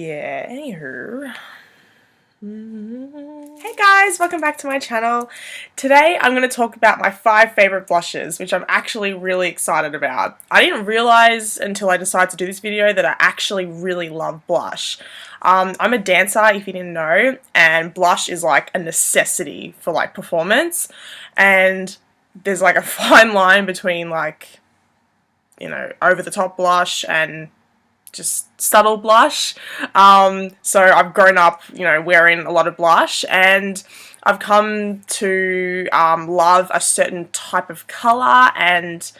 yeah, anywho. Hey guys, welcome back to my channel. Today I'm going to talk about my 5 favorite blushes, which I'm actually really excited about. I didn't realize until I decided to do this video that I actually really love blush. I'm a dancer, if you didn't know, and blush is like a necessity for like performance, and there's like a fine line between like, you know, over the top blush and just subtle blush. So I've grown up, you know, wearing a lot of blush, and I've come to love a certain type of colour and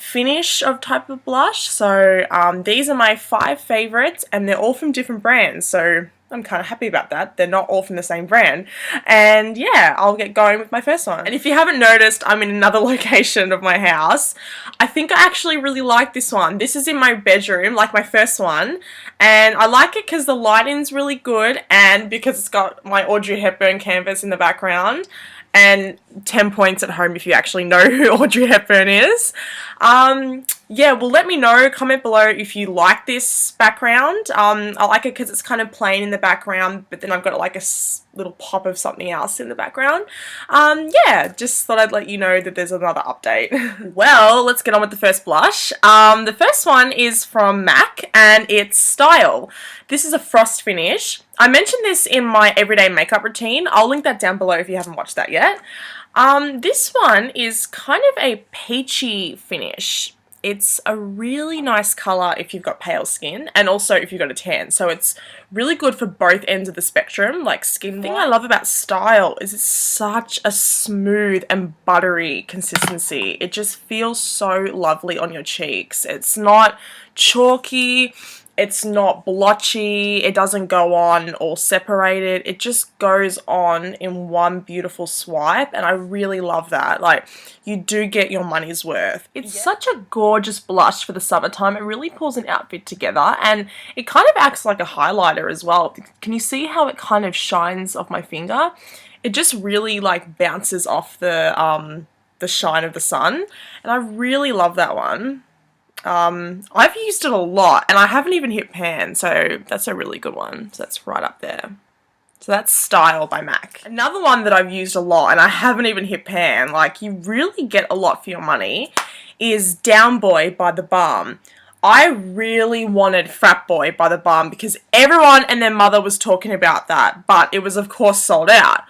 finish of type of blush. So these are my 5 favourites, and they're all from different brands, so I'm kind of happy about that. They're not all from the same brand. And yeah, I'll get going with my first one. And if you haven't noticed, I'm in another location of my house. I think I actually really like this one. This is in my bedroom, like my first one. And I like it because the lighting's really good, and because it's got my Audrey Hepburn canvas in the background. And 10 points at home if you actually know who Audrey Hepburn is. Yeah, well, let me know, comment below if you like this background. I like it because it's kind of plain in the background, but then I've got like a little pop of something else in the background. Yeah, just thought I'd let you know that there's another update. Well, let's get on with the first blush. The first one is from MAC, and it's Style. This is a frost finish. I mentioned this in my everyday makeup routine. I'll link that down below if you haven't watched that yet. This one is kind of a peachy finish. It's a really nice colour if you've got pale skin, and also if you've got a tan. So it's really good for both ends of the spectrum, like skin. The thing I love about Style is it's such a smooth and buttery consistency. It just feels so lovely on your cheeks. It's not chalky. It's not blotchy, it doesn't go on all separated, it just goes on in one beautiful swipe, and I really love that. Like, you do get your money's worth. It's such a gorgeous blush for the summertime. It really pulls an outfit together, and it kind of acts like a highlighter as well. Can you see how it kind of shines off my finger? It just really like bounces off the shine of the sun, and I really love that one. I've used it a lot, and I haven't even hit pan, so that's a really good one. So that's right up there. So that's Style by MAC. Another one that I've used a lot, and I haven't even hit pan, like you really get a lot for your money, is Down Boy by the Balm. I really wanted Frat Boy by the Balm because everyone and their mother was talking about that, but it was of course sold out.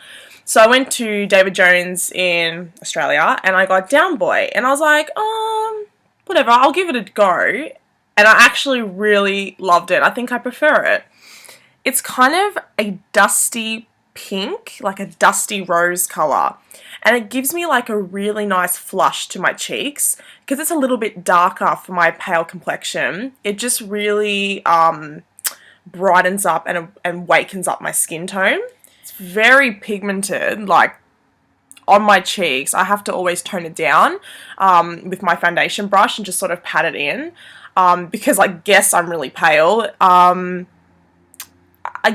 So I went to David Jones in Australia, and I got Down Boy, and I was like, whatever, I'll give it a go, and I actually really loved it. I think I prefer it. It's kind of a dusty pink, like a dusty rose colour, and it gives me like a really nice flush to my cheeks because it's a little bit darker for my pale complexion. It just really brightens up and wakens up my skin tone. It's very pigmented, like on my cheeks. I have to always tone it down with my foundation brush and just sort of pat it in because I guess I'm really pale. I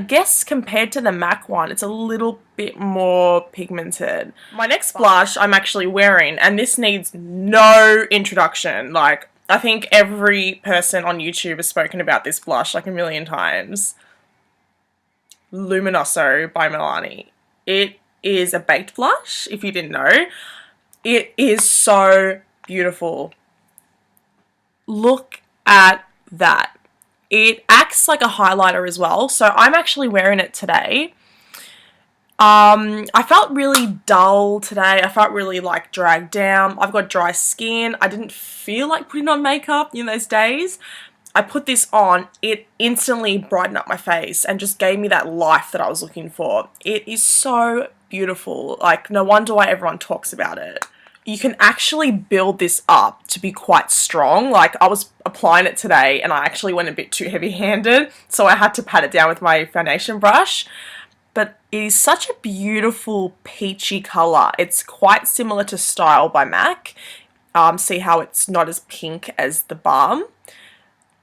guess compared to the MAC one, it's a little bit more pigmented. My next blush I'm actually wearing, and this needs no introduction. Like, I think every person on YouTube has spoken about this blush like a million times. Luminoso by Milani. It is a baked blush, if you didn't know. It is so beautiful. Look at that. It acts like a highlighter as well, so I'm actually wearing it today. I felt really dull today. I felt really like dragged down. I've got dry skin. I didn't feel like putting on makeup in those days. I put this on, it instantly brightened up my face and just gave me that life that I was looking for. It is so beautiful. Like, no wonder why everyone talks about it. You can actually build this up to be quite strong. Like, I was applying it today and I actually went a bit too heavy-handed, so I had to pat it down with my foundation brush. But it is such a beautiful peachy colour. It's quite similar to Style by MAC. See how it's not as pink as the Balm.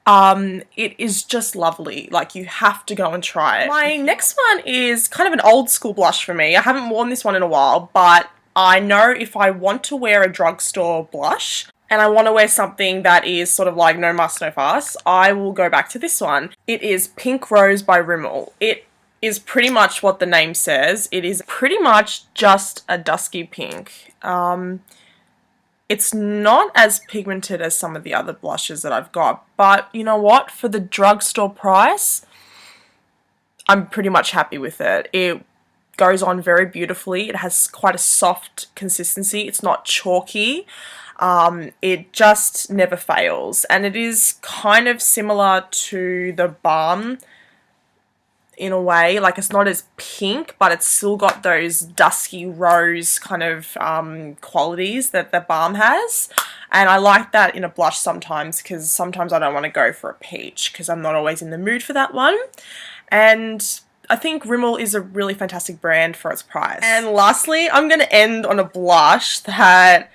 It is just lovely. Like, you have to go and try it. My next one is kind of an old school blush for me. I haven't worn this one in a while, but I know if I want to wear a drugstore blush and I want to wear something that is sort of like no muss, no fuss, I will go back to this one. It is Pink Rose by Rimmel. It is pretty much what the name says. It is pretty much just a dusky pink. It's not as pigmented as some of the other blushes that I've got, but you know what? For the drugstore price, I'm pretty much happy with it. It goes on very beautifully. It has quite a soft consistency. It's not chalky. It just never fails. And it is kind of similar to the Balm in a way. Like, it's not as pink, but it's still got those dusky rose kind of qualities that the Balm has. And I like that in a blush sometimes, because sometimes I don't want to go for a peach because I'm not always in the mood for that one. And I think Rimmel is a really fantastic brand for its price. And lastly, I'm going to end on a blush that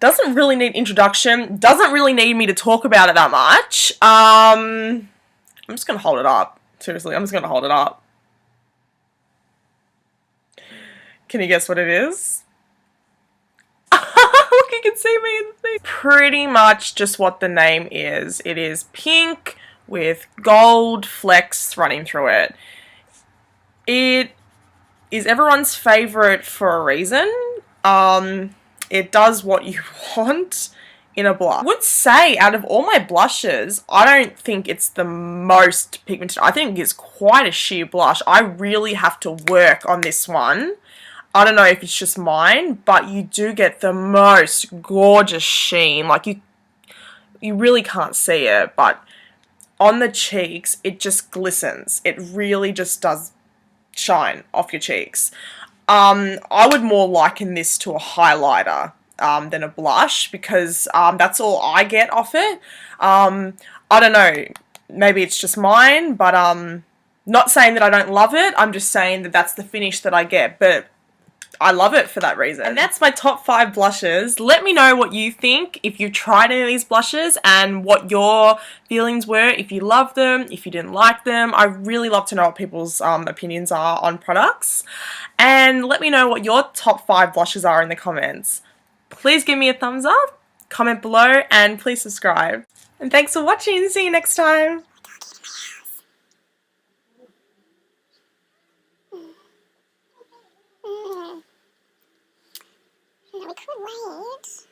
doesn't really need introduction, doesn't really need me to talk about it that much. I'm just going to hold it up. Seriously, I'm just going to hold it up. Can you guess what it is? Look, you can see me in the thing. Pretty much just what the name is. It is pink with gold flecks running through it. It is everyone's favourite for a reason. It does what you want in a blush. I would say out of all my blushes, I don't think it's the most pigmented. I think it's quite a sheer blush. I really have to work on this one. I don't know if it's just mine, but you do get the most gorgeous sheen. Like, you really can't see it, but on the cheeks, it just glistens. It really just does shine off your cheeks. I would more liken this to a highlighter than a blush, because that's all I get off it. I don't know, maybe it's just mine, but not saying that I don't love it. I'm just saying that that's the finish that I get, but I love it for that reason. And that's my top 5 blushes. Let me know what you think, if you've tried any of these blushes, and what your feelings were, if you loved them, if you didn't like them. I really love to know what people's opinions are on products. And let me know what your top 5 blushes are in the comments. Please give me a thumbs up, comment below, and please subscribe. And thanks for watching. See you next time. We could wait.